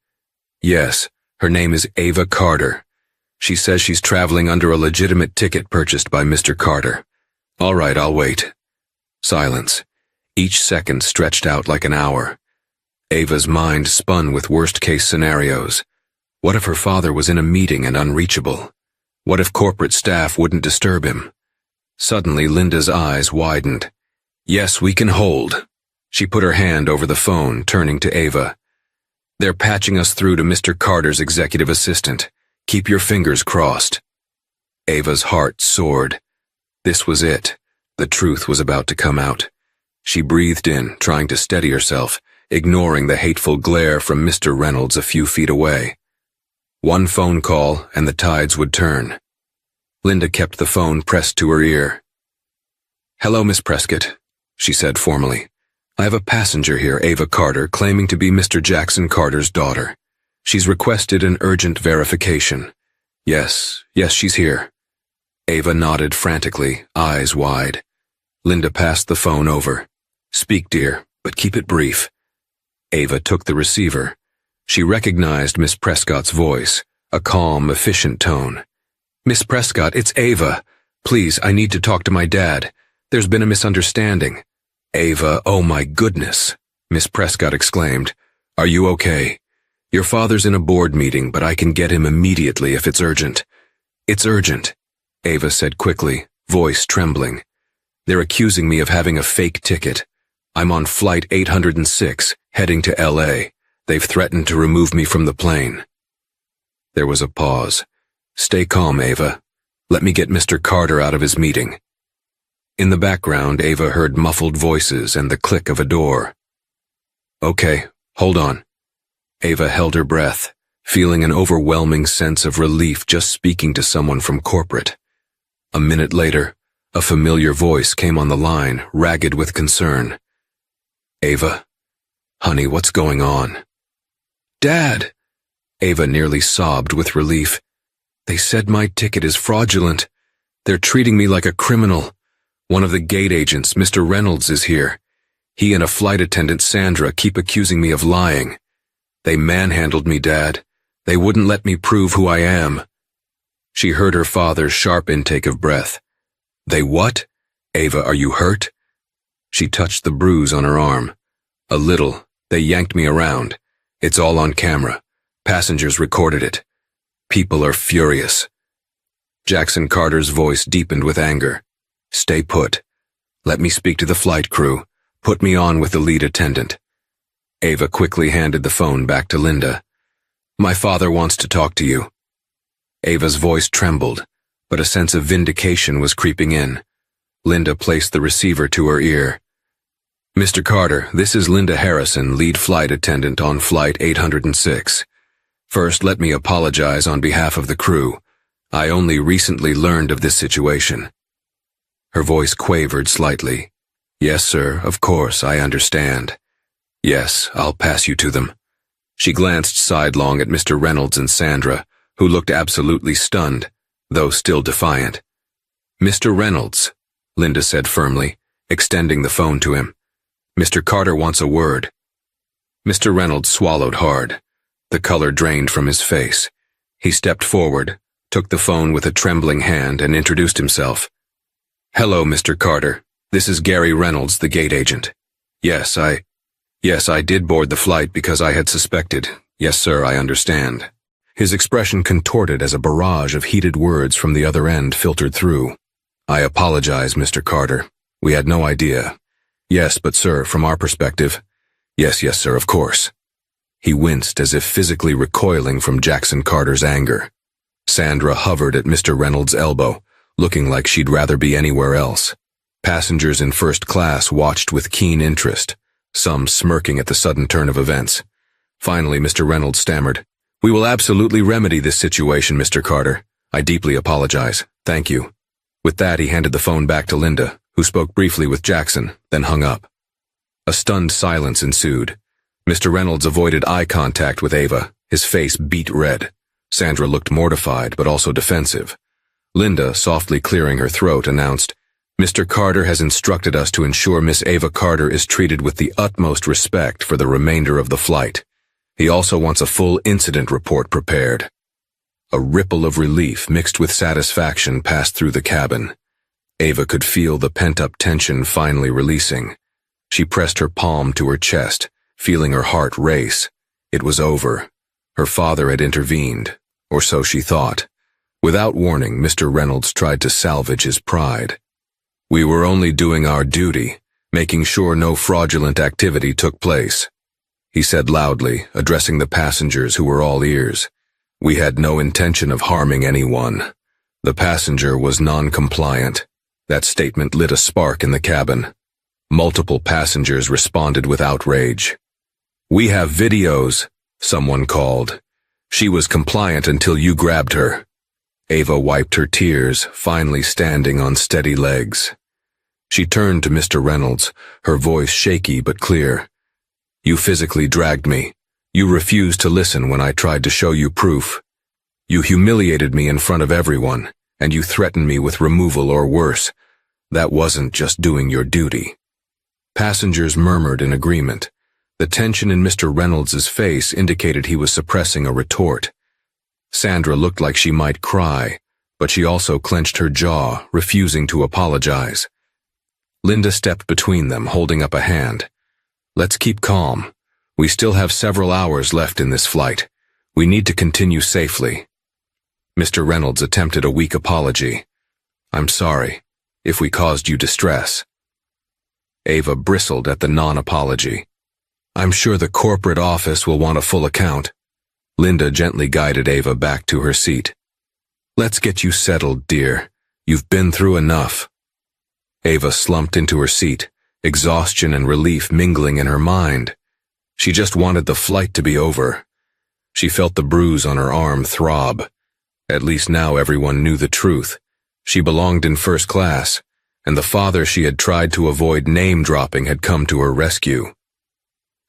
Yes, her name is Ava Carter. She says she's traveling under a legitimate ticket purchased by Mr. Carter. All right, I'll wait. Silence. Each second stretched out like an hour. Ava's mind spun with worst-case scenarios. What if her father was in a meeting and unreachable? What if corporate staff wouldn't disturb him? Suddenly, Linda's eyes widened. Yes, we can hold. She put her hand over the phone, turning to Ava. They're patching us through to Mr. Carter's executive assistant. Keep your fingers crossed. Ava's heart soared. This was it. The truth was about to come out. She breathed in, trying to steady herself, ignoring the hateful glare from Mr. Reynolds a few feet away. One phone call, and the tides would turn. Linda kept the phone pressed to her ear. Hello, Miss Prescott, she said formally. I have a passenger here, Ava Carter, claiming to be Mr. Jackson Carter's daughter. She's requested an urgent verification. Yes, she's here. Ava nodded frantically, eyes wide. Linda passed the phone over. Speak, dear, but keep it brief. Ava took the receiver. She recognized Miss Prescott's voice, a calm, efficient tone. Miss Prescott, it's Ava. Please, I need to talk to my dad. There's been a misunderstanding. Ava, oh my goodness, Miss Prescott exclaimed. Are you okay? Your father's in a board meeting, but I can get him immediately if it's urgent. It's urgent, Ava said quickly, voice trembling. They're accusing me of having a fake ticket. I'm on flight 806, heading to LA. They've threatened to remove me from the plane. There was a pause. Stay calm, Ava. Let me get Mr. Carter out of his meeting. In the background, Ava heard muffled voices and the click of a door. Okay, hold on. Ava held her breath, feeling an overwhelming sense of relief just speaking to someone from corporate. A minute later, a familiar voice came on the line, ragged with concern. Ava? Honey, what's going on? Dad! Ava nearly sobbed with relief. They said my ticket is fraudulent. They're treating me like a criminal. One of the gate agents, Mr. Reynolds, is here. He and a flight attendant, Sandra, keep accusing me of lying. They manhandled me, Dad. They wouldn't let me prove who I am. She heard her father's sharp intake of breath. They what? Ava, are you hurt? She touched the bruise on her arm. A little. They yanked me around. It's all on camera. Passengers recorded it. People are furious. Jackson Carter's voice deepened with anger. Stay put. Let me speak to the flight crew. Put me on with the lead attendant. Ava quickly handed the phone back to Linda. My father wants to talk to you. Ava's voice trembled, but a sense of vindication was creeping in. Linda placed the receiver to her ear. Mr. Carter, this is Linda Harrison, lead flight attendant on flight 806. First, let me apologize on behalf of the crew. I only recently learned of this situation. Her voice quavered slightly. Yes, sir, of course, I understand. Yes, I'll pass you to them. She glanced sidelong at Mr. Reynolds and Sandra, who looked absolutely stunned, though still defiant. Mr. Reynolds, Linda said firmly, extending the phone to him. Mr. Carter wants a word. Mr. Reynolds swallowed hard. The color drained from his face. He stepped forward, took the phone with a trembling hand, and introduced himself. Hello, Mr. Carter. This is Gary Reynolds, the gate agent. Yes, I did board the flight because I had suspected. Yes, sir, I understand. His expression contorted as a barrage of heated words from the other end filtered through. I apologize, Mr. Carter. We had no idea. Yes, but sir, from our perspective. Yes, sir, of course. He winced as if physically recoiling from Jackson Carter's anger. Sandra hovered at Mr. Reynolds' elbow, looking like she'd rather be anywhere else. Passengers in first class watched with keen interest, some smirking at the sudden turn of events. Finally, Mr. Reynolds stammered, We will absolutely remedy this situation, Mr. Carter. I deeply apologize. Thank you. With that, he handed the phone back to Linda, who spoke briefly with Jackson, then hung up. A stunned silence ensued. Mr. Reynolds avoided eye contact with Ava, his face beet red. Sandra looked mortified, but also defensive. Linda, softly clearing her throat, announced, Mr. Carter has instructed us to ensure Miss Ava Carter is treated with the utmost respect for the remainder of the flight. He also wants a full incident report prepared. A ripple of relief mixed with satisfaction passed through the cabin. Ava could feel the pent-up tension finally releasing. She pressed her palm to her chest, feeling her heart race. It was over. Her father had intervened, or so she thought. Without warning, Mr. Reynolds tried to salvage his pride. We were only doing our duty, making sure no fraudulent activity took place, he said loudly, addressing the passengers who were all ears. We had no intention of harming anyone. The passenger was non-compliant. That statement lit a spark in the cabin. Multiple passengers responded with outrage. We have videos, someone called. She was compliant until you grabbed her. Ava wiped her tears, finally standing on steady legs. She turned to Mr. Reynolds, her voice shaky but clear. You physically dragged me. You refused to listen when I tried to show you proof. You humiliated me in front of everyone, and you threatened me with removal or worse. That wasn't just doing your duty. Passengers murmured in agreement. The tension in Mr. Reynolds' face indicated he was suppressing a retort. Sandra looked like she might cry, but she also clenched her jaw, refusing to apologize. Linda stepped between them, holding up a hand. Let's keep calm. We still have several hours left in this flight. We need to continue safely. Mr. Reynolds attempted a weak apology. I'm sorry, if we caused you distress. Ava bristled at the non-apology. I'm sure the corporate office will want a full account. Linda gently guided Ava back to her seat. Let's get you settled, dear. You've been through enough. Ava slumped into her seat, exhaustion and relief mingling in her mind. She just wanted the flight to be over. She felt the bruise on her arm throb. At least now everyone knew the truth. She belonged in first class, and the father she had tried to avoid name-dropping had come to her rescue.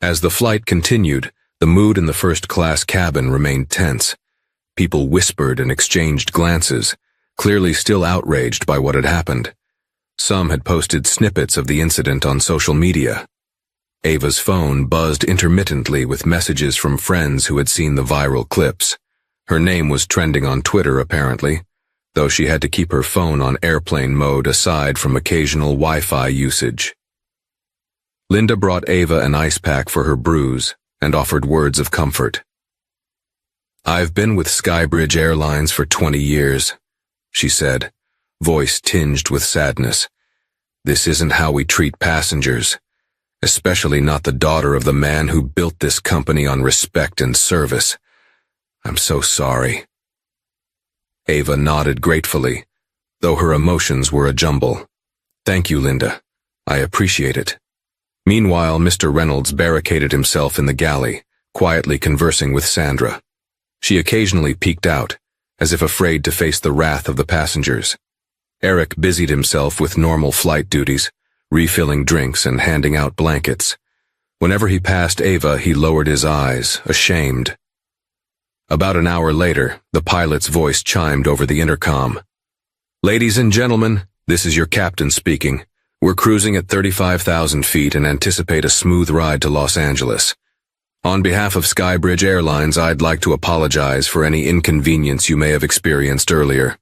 As the flight continued, the mood in the first-class cabin remained tense. People whispered and exchanged glances, clearly still outraged by what had happened. Some had posted snippets of the incident on social media. Ava's phone buzzed intermittently with messages from friends who had seen the viral clips. Her name was trending on Twitter, apparently, though she had to keep her phone on airplane mode aside from occasional Wi-Fi usage. Linda brought Ava an ice pack for her bruise and offered words of comfort. I've been with Skybridge Airlines for 20 years, she said, voice tinged with sadness. This isn't how we treat passengers, especially not the daughter of the man who built this company on respect and service. I'm so sorry. Ava nodded gratefully, though her emotions were a jumble. Thank you, Linda. I appreciate it. Meanwhile, Mr. Reynolds barricaded himself in the galley, quietly conversing with Sandra. She occasionally peeked out, as if afraid to face the wrath of the passengers. Eric busied himself with normal flight duties, refilling drinks and handing out blankets. Whenever he passed Ava, he lowered his eyes, ashamed. About an hour later, the pilot's voice chimed over the intercom. Ladies and gentlemen, this is your captain speaking. We're cruising at 35,000 feet and anticipate a smooth ride to Los Angeles. On behalf of Skybridge Airlines, I'd like to apologize for any inconvenience you may have experienced earlier.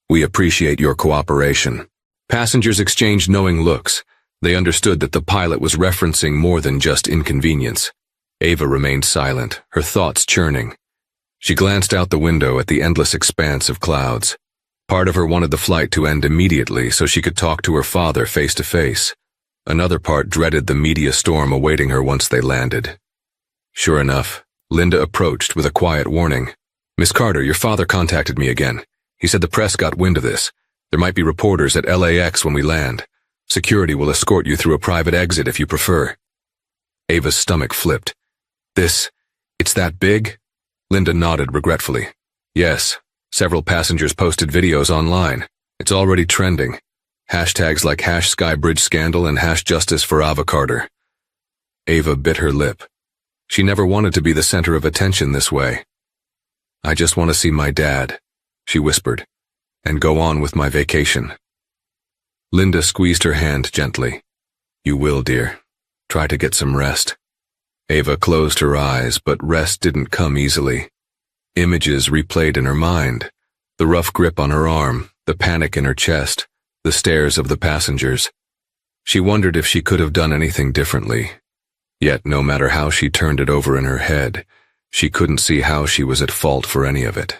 We appreciate your cooperation. Passengers exchanged knowing looks. They understood that the pilot was referencing more than just inconvenience. Ava remained silent, her thoughts churning. She glanced out the window at the endless expanse of clouds. Part of her wanted the flight to end immediately so she could talk to her father face to face. Another part dreaded the media storm awaiting her once they landed. Sure enough, Linda approached with a quiet warning. Miss Carter, your father contacted me again. He said the press got wind of this. There might be reporters at LAX when we land. Security will escort you through a private exit if you prefer. Ava's stomach flipped. It's that big? Linda nodded regretfully. Yes, several passengers posted videos online. It's already trending. Hashtags like #SkybridgeScandal and #Justice for Ava Carter. Ava bit her lip. She never wanted to be the center of attention this way. I just want to see my dad, she whispered, and go on with my vacation. Linda squeezed her hand gently. You will, dear. Try to get some rest. Ava closed her eyes, but rest didn't come easily. Images replayed in her mind. The rough grip on her arm, the panic in her chest, the stares of the passengers. She wondered if she could have done anything differently. Yet no matter how she turned it over in her head, she couldn't see how she was at fault for any of it.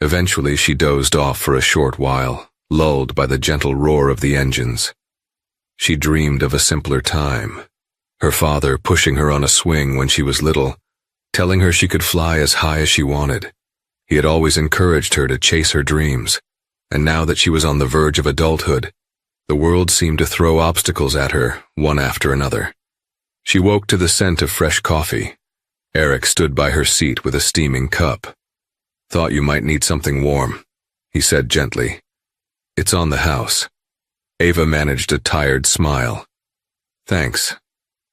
Eventually she dozed off for a short while, lulled by the gentle roar of the engines. She dreamed of a simpler time. Her father pushing her on a swing when she was little, telling her she could fly as high as she wanted. He had always encouraged her to chase her dreams, and now that she was on the verge of adulthood, the world seemed to throw obstacles at her, one after another. She woke to the scent of fresh coffee. Eric stood by her seat with a steaming cup. Thought you might need something warm, he said gently. It's on the house. Ava managed a tired smile. Thanks.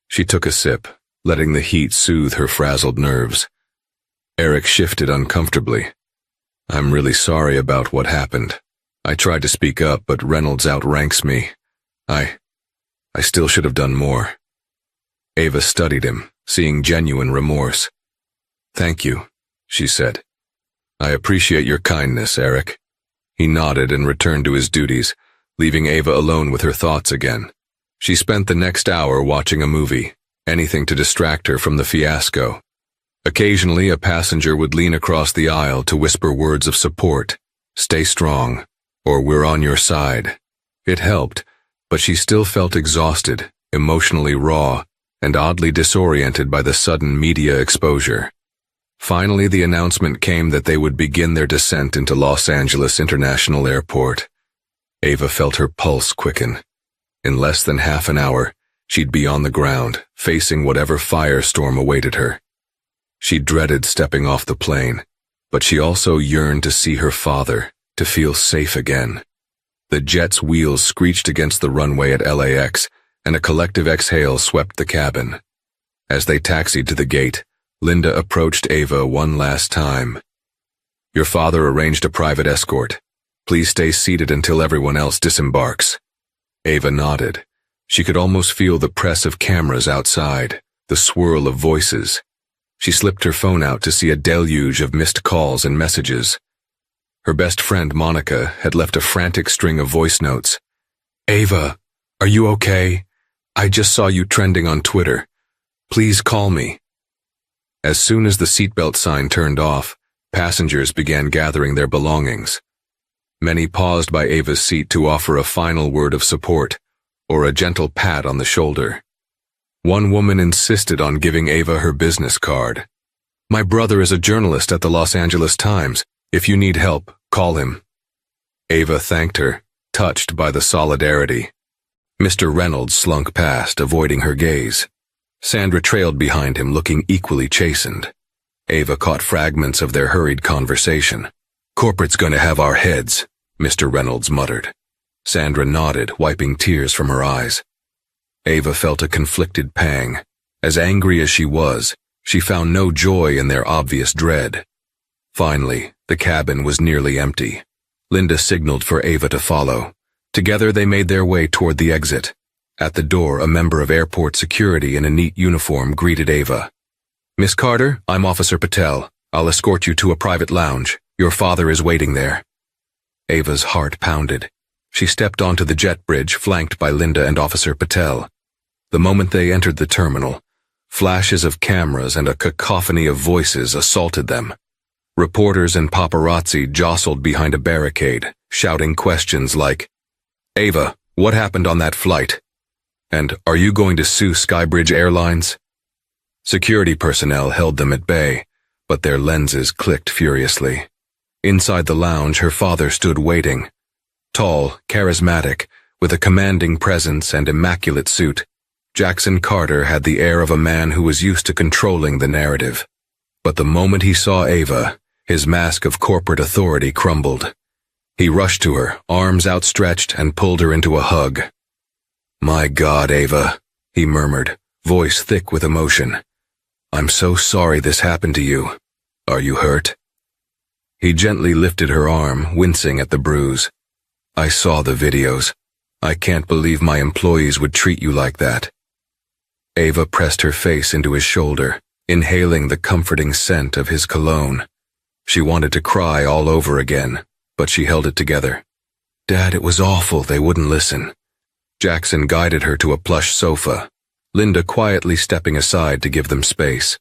She took a sip, letting the heat soothe her frazzled nerves. Eric shifted uncomfortably. I'm really sorry about what happened. I tried to speak up, but Reynolds outranks me. I still should have done more. Ava studied him, seeing genuine remorse. Thank you, she said. I appreciate your kindness, Eric. He nodded and returned to his duties, leaving Ava alone with her thoughts again. She spent the next hour watching a movie, anything to distract her from the fiasco. Occasionally, a passenger would lean across the aisle to whisper words of support, "Stay strong," or "We're on your side." It helped, but she still felt exhausted, emotionally raw, and oddly disoriented by the sudden media exposure. Finally, the announcement came that they would begin their descent into Los Angeles International Airport. Ava felt her pulse quicken. In less than half an hour, she'd be on the ground, facing whatever firestorm awaited her. She dreaded stepping off the plane, but she also yearned to see her father, to feel safe again. The jet's wheels screeched against the runway at LAX, and a collective exhale swept the cabin. As they taxied to the gate, Linda approached Ava one last time. Your father arranged a private escort. Please stay seated until everyone else disembarks. Ava nodded. She could almost feel the press of cameras outside, the swirl of voices. She slipped her phone out to see a deluge of missed calls and messages. Her best friend Monica had left a frantic string of voice notes. Ava, are you okay? I just saw you trending on Twitter. Please call me. As soon as the seatbelt sign turned off, passengers began gathering their belongings. Many paused by Ava's seat to offer a final word of support, or a gentle pat on the shoulder. One woman insisted on giving Ava her business card. My brother is a journalist at the Los Angeles Times. If you need help, call him. Ava thanked her, touched by the solidarity. Mr. Reynolds slunk past, avoiding her gaze. Sandra trailed behind him, looking equally chastened. Ava caught fragments of their hurried conversation. Corporate's gonna have our heads, Mr. Reynolds muttered. Sandra nodded, wiping tears from her eyes. Ava felt a conflicted pang. As angry as she was, she found no joy in their obvious dread. Finally, the cabin was nearly empty. Linda signaled for Ava to follow. Together they made their way toward the exit. At the door, a member of airport security in a neat uniform greeted Ava. Miss Carter, I'm Officer Patel. I'll escort you to a private lounge. Your father is waiting there. Ava's heart pounded. She stepped onto the jet bridge, flanked by Linda and Officer Patel. The moment they entered the terminal, flashes of cameras and a cacophony of voices assaulted them. Reporters and paparazzi jostled behind a barricade, shouting questions like, Ava, what happened on that flight? And are you going to sue Skybridge Airlines? Security personnel held them at bay, but their lenses clicked furiously. Inside the lounge, her father stood waiting. Tall, charismatic, with a commanding presence and immaculate suit, Jackson Carter had the air of a man who was used to controlling the narrative. But the moment he saw Ava, his mask of corporate authority crumbled. He rushed to her, arms outstretched, and pulled her into a hug. My God, Ava, he murmured, voice thick with emotion. I'm so sorry this happened to you. Are you hurt? He gently lifted her arm, wincing at the bruise. I saw the videos. I can't believe my employees would treat you like that. Ava pressed her face into his shoulder, inhaling the comforting scent of his cologne. She wanted to cry all over again, but she held it together. Dad, it was awful they wouldn't listen. Jackson guided her to a plush sofa, Linda quietly stepping aside to give them space.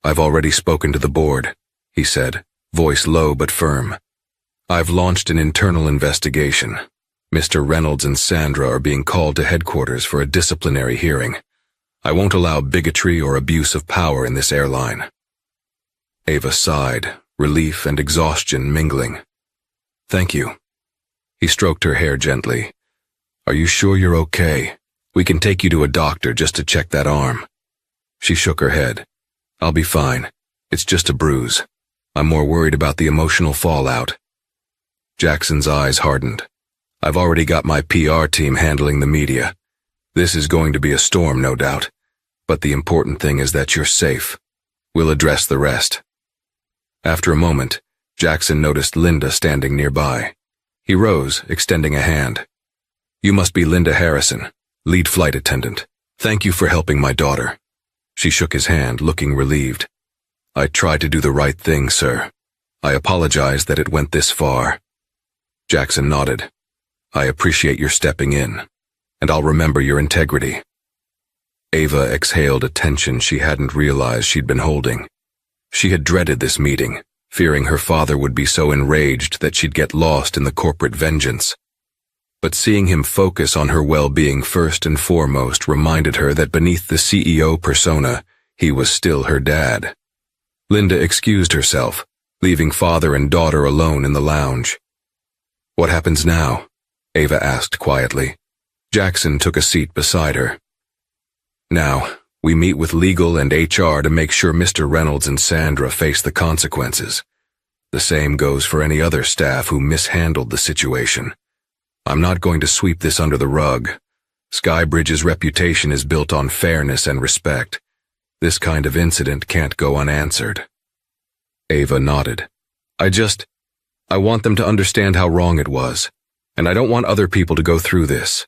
I've already spoken to the board, he said, voice low but firm. I've launched an internal investigation. Mr. Reynolds and Sandra are being called to headquarters for a disciplinary hearing. I won't allow bigotry or abuse of power in this airline. Ava sighed, relief and exhaustion mingling. Thank you. He stroked her hair gently. Are you sure you're okay? We can take you to a doctor just to check that arm. She shook her head. I'll be fine. It's just a bruise. I'm more worried about the emotional fallout. Jackson's eyes hardened. I've already got my PR team handling the media. This is going to be a storm, no doubt. But the important thing is that you're safe. We'll address the rest. After a moment, Jackson noticed Linda standing nearby. He rose, extending a hand. You must be Linda Harrison, lead flight attendant. Thank you for helping my daughter. She shook his hand, looking relieved. I tried to do the right thing, sir. I apologize that it went this far. Jackson nodded. I appreciate your stepping in, and I'll remember your integrity. Ava exhaled a tension she hadn't realized she'd been holding. She had dreaded this meeting, fearing her father would be so enraged that she'd get lost in the corporate vengeance. But seeing him focus on her well-being first and foremost reminded her that beneath the CEO persona, he was still her dad. Linda excused herself, leaving father and daughter alone in the lounge. What happens now? Ava asked quietly. Jackson took a seat beside her. Now, we meet with legal and HR to make sure Mr. Reynolds and Sandra face the consequences. The same goes for any other staff who mishandled the situation. I'm not going to sweep this under the rug. Skybridge's reputation is built on fairness and respect. This kind of incident can't go unanswered. Ava nodded. I want them to understand how wrong it was, and I don't want other people to go through this.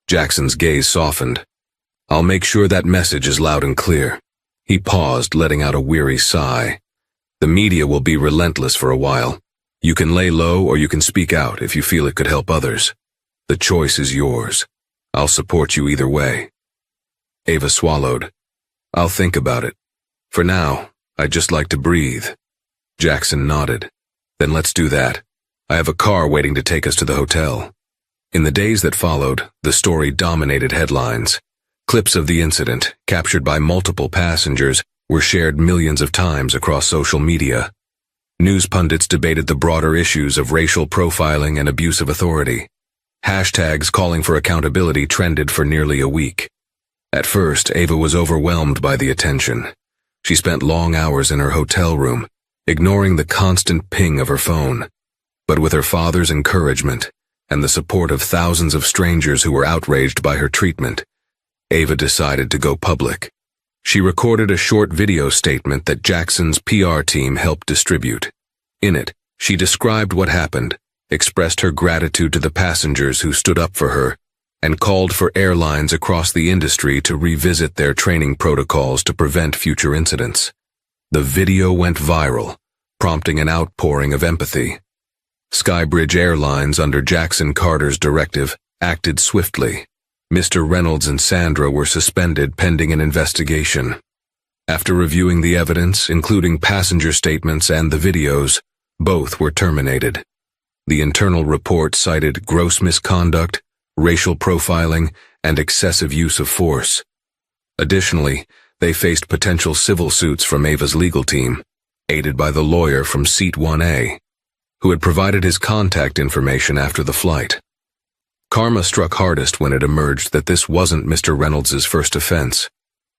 Jackson's gaze softened. I'll make sure that message is loud and clear. He paused, letting out a weary sigh. The media will be relentless for a while. You can lay low or you can speak out if you feel it could help others. The choice is yours. I'll support you either way. Ava swallowed. I'll think about it. For now, I'd just like to breathe. Jackson nodded. Then let's do that. I have a car waiting to take us to the hotel. In the days that followed, the story dominated headlines. Clips of the incident, captured by multiple passengers, were shared millions of times across social media. News pundits debated the broader issues of racial profiling and abuse of authority. Hashtags calling for accountability trended for nearly a week. At first, Ava was overwhelmed by the attention. She spent long hours in her hotel room, ignoring the constant ping of her phone. But with her father's encouragement and the support of thousands of strangers who were outraged by her treatment, Ava decided to go public. She recorded a short video statement that Jackson's PR team helped distribute. In it, she described what happened, expressed her gratitude to the passengers who stood up for her, and called for airlines across the industry to revisit their training protocols to prevent future incidents. The video went viral, prompting an outpouring of empathy. Skybridge Airlines, under Jackson Carter's directive, acted swiftly. Mr. Reynolds and Sandra were suspended pending an investigation. After reviewing the evidence, including passenger statements and the videos, both were terminated. The internal report cited gross misconduct, racial profiling, and excessive use of force. Additionally, they faced potential civil suits from Ava's legal team, aided by the lawyer from Seat 1A, who had provided his contact information after the flight. Karma struck hardest when it emerged that this wasn't Mr. Reynolds' first offense.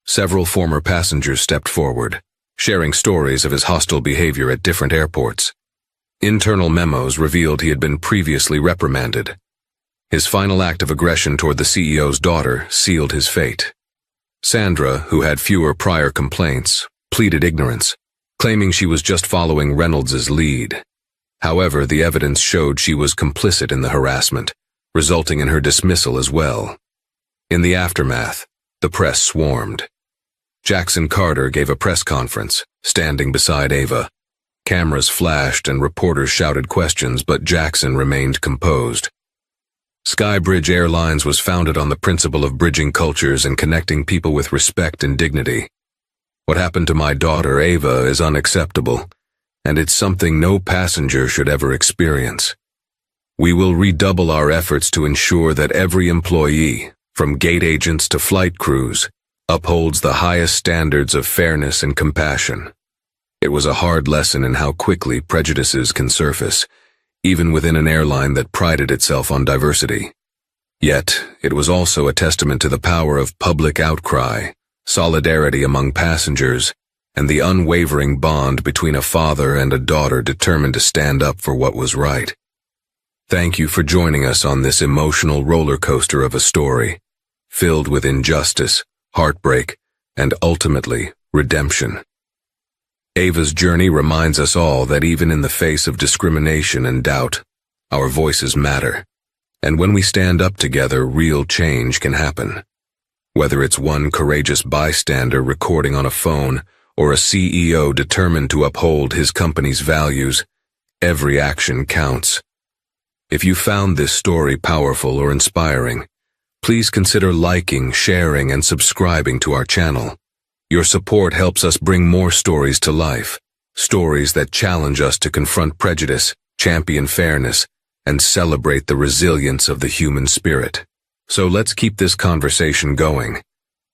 Several former passengers stepped forward, sharing stories of his hostile behavior at different airports. Internal memos revealed he had been previously reprimanded. His final act of aggression toward the CEO's daughter sealed his fate. Sandra, who had fewer prior complaints, pleaded ignorance, claiming she was just following Reynolds' lead. However, the evidence showed she was complicit in the harassment, resulting in her dismissal as well. In the aftermath, the press swarmed. Jackson Carter gave a press conference, standing beside Ava. Cameras flashed and reporters shouted questions, but Jackson remained composed. Skybridge Airlines was founded on the principle of bridging cultures and connecting people with respect and dignity. What happened to my daughter, Ava, is unacceptable, and it's something no passenger should ever experience. We will redouble our efforts to ensure that every employee, from gate agents to flight crews, upholds the highest standards of fairness and compassion. It was a hard lesson in how quickly prejudices can surface, even within an airline that prided itself on diversity. Yet, it was also a testament to the power of public outcry, solidarity among passengers, and the unwavering bond between a father and a daughter determined to stand up for what was right. Thank you for joining us on this emotional roller coaster of a story, filled with injustice, heartbreak, and ultimately, redemption. Ava's journey reminds us all that even in the face of discrimination and doubt, our voices matter. And when we stand up together, real change can happen. Whether it's one courageous bystander recording on a phone or a CEO determined to uphold his company's values, every action counts. If you found this story powerful or inspiring, please consider liking, sharing, and subscribing to our channel. Your support helps us bring more stories to life, stories that challenge us to confront prejudice, champion fairness, and celebrate the resilience of the human spirit. So let's keep this conversation going.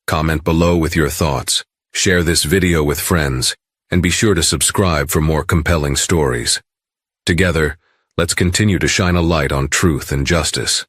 Comment below with your thoughts, share this video with friends, and be sure to subscribe for more compelling stories. Together, let's continue to shine a light on truth and justice.